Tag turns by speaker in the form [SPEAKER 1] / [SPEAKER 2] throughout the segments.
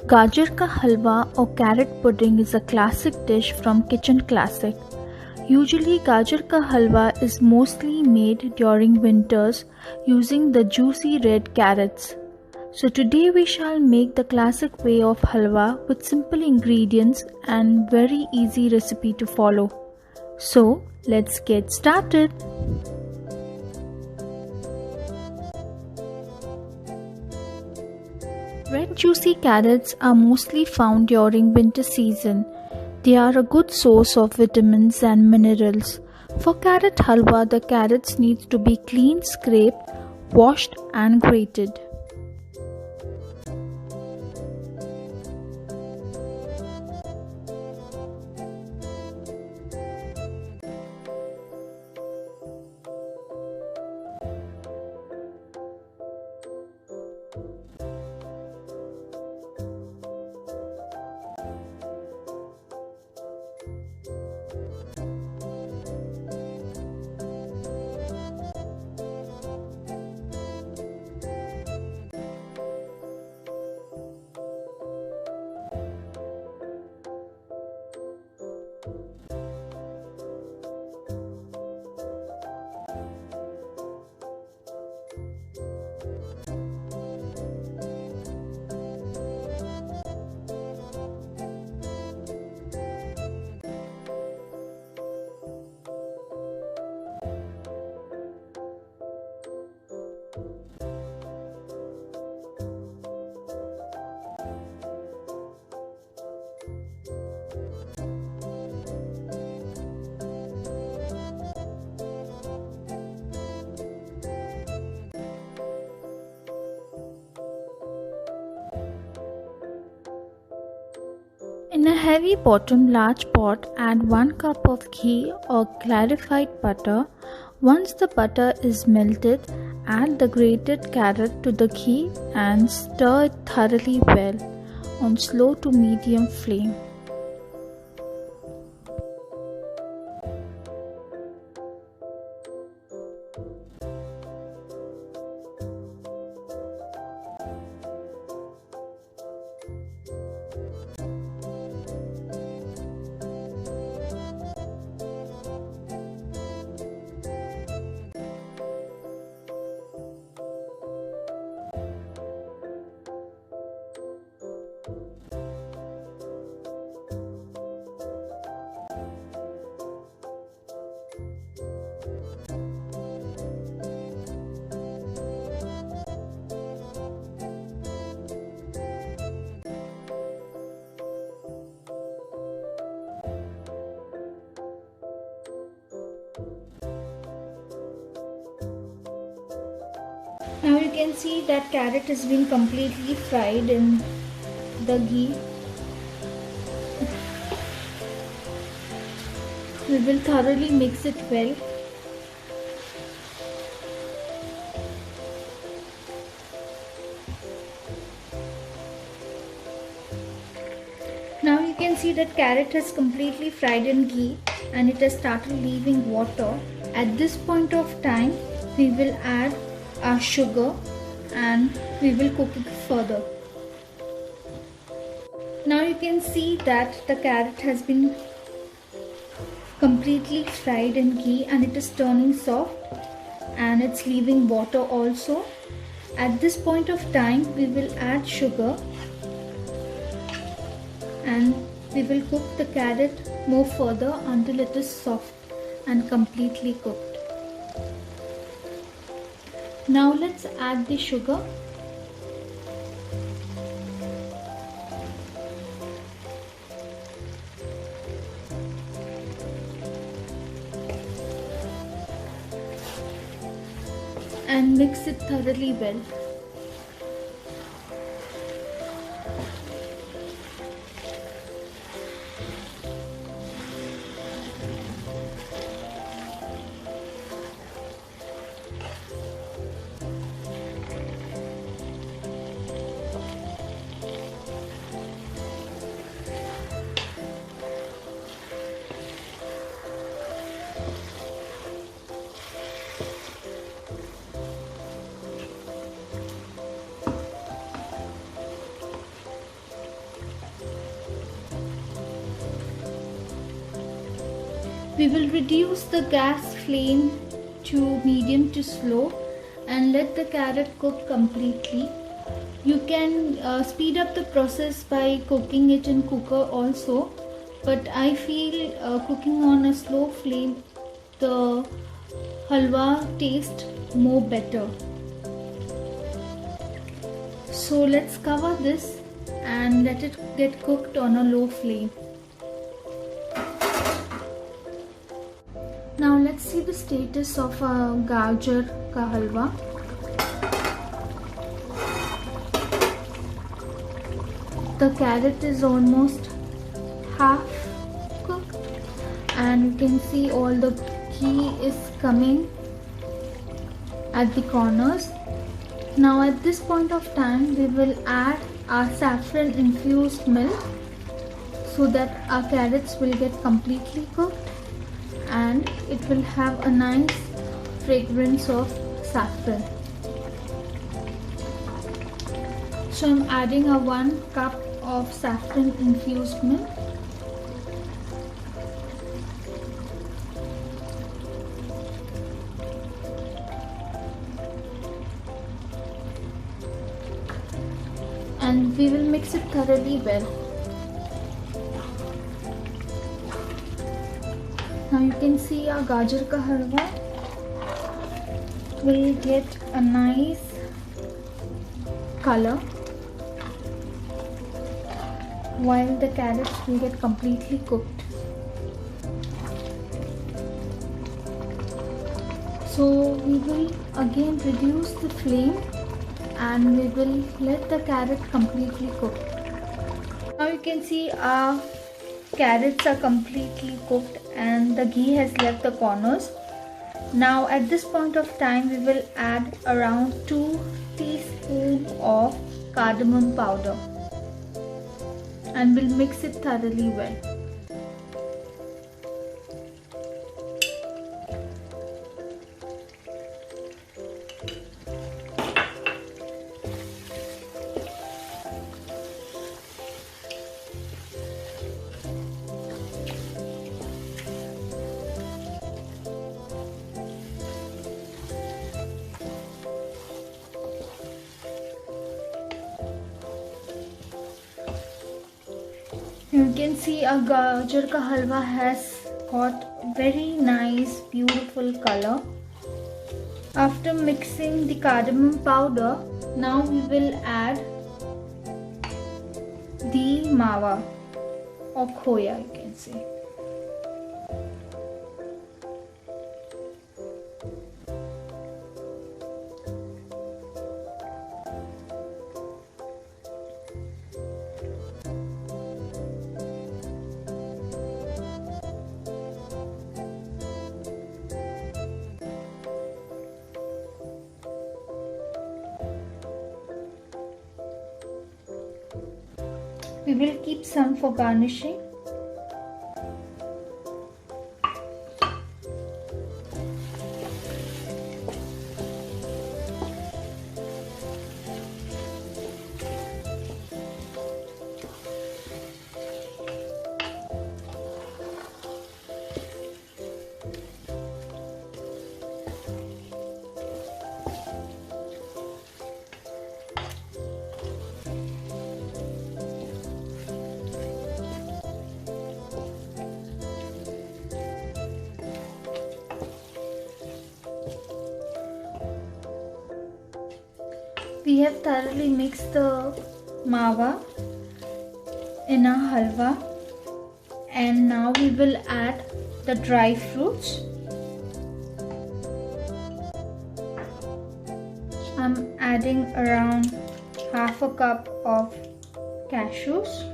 [SPEAKER 1] Gajar ka halwa or carrot pudding is a classic dish from Kitchen Classic. Usually gajar ka halwa is mostly made during winters using the juicy red carrots. So today we shall make the classic way of halwa with simple ingredients and very easy recipe to follow. So let's get started. Red juicy carrots are mostly found during winter season. They are a good source of vitamins and minerals. For carrot halwa, the carrots need to be cleaned, scraped, washed and grated. In a heavy bottom large pot, add 1 cup of ghee or clarified butter. Once the butter is melted, add the grated carrot to the ghee and stir it thoroughly well on slow to medium flame. Now you can see that carrot has been completely fried in the ghee. We will thoroughly mix it well. Now you can see that carrot has completely fried in ghee and it has started leaving water. At this point of time, we will add our sugar and we will cook it further. Now you can see that the carrot has been completely fried in ghee and it is turning soft and it's leaving water also. At this point of time, we will add sugar and we will cook the carrot more further until it is soft and completely cooked. Now let's add the sugar. And mix it thoroughly well. We will reduce the gas flame to medium to slow and let the carrot cook completely. You can speed up the process by cooking it in cooker also, but I feel cooking on a slow flame the halwa tastes more better. So let's cover this and let it get cooked on a low flame. Now let's see the status of gajar ka halwa. The carrot is almost half cooked and you can see all the ghee is coming at the corners. Now at this point of time we will add our saffron infused milk so that our carrots will get completely cooked and it will have a nice fragrance of saffron. So I'm adding a 1 cup of saffron infused milk. And we will mix it thoroughly well. Now you can see our gajar ka halwa will get a nice color while the carrots will get completely cooked. So we will again reduce the flame and we will let the carrot completely cook. Now you can see our carrots are completely cooked and the ghee has left the corners. Now at this point of time we will add around 2 teaspoons of cardamom powder and we'll mix it thoroughly well. You can see our gajar ka halwa has got very nice beautiful color. After mixing the cardamom powder, now we will add the mawa or khoya, you can say. We will keep some for garnishing. We have thoroughly mixed the mawa in our halwa and now we will add the dry fruits. I'm adding around half a cup of cashews.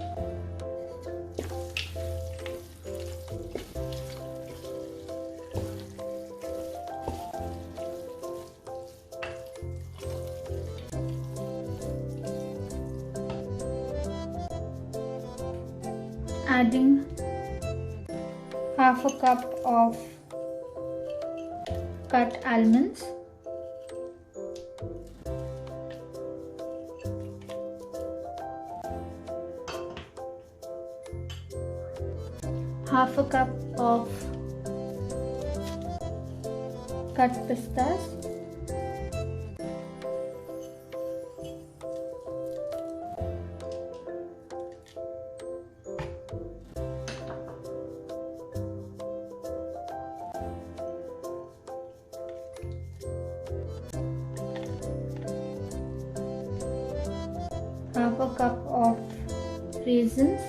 [SPEAKER 1] Adding half a cup of cut almonds. Half a cup of cut pistas. Half a cup of raisins.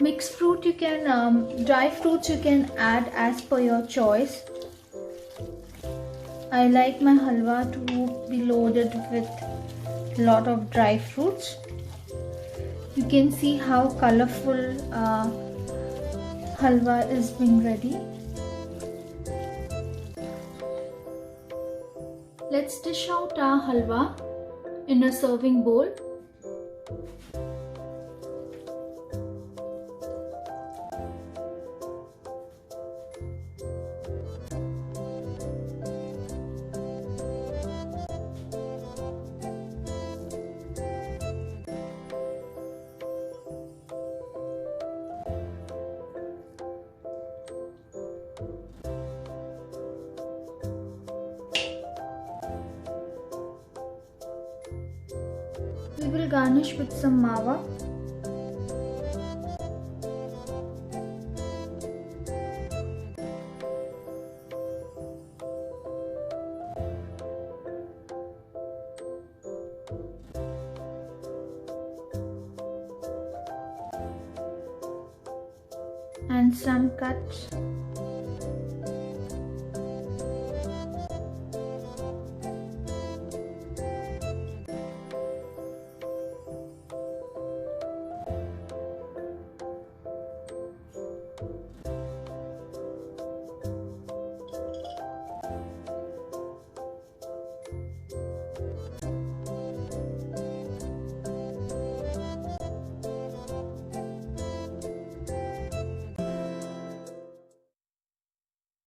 [SPEAKER 1] Mixed fruit you can, dry fruits you can add as per your choice. I like my halwa to be loaded with a lot of dry fruits. You can see how colorful halwa is being ready. Let's dish out our halwa in a serving bowl. We will garnish with some mawa. And some cuts.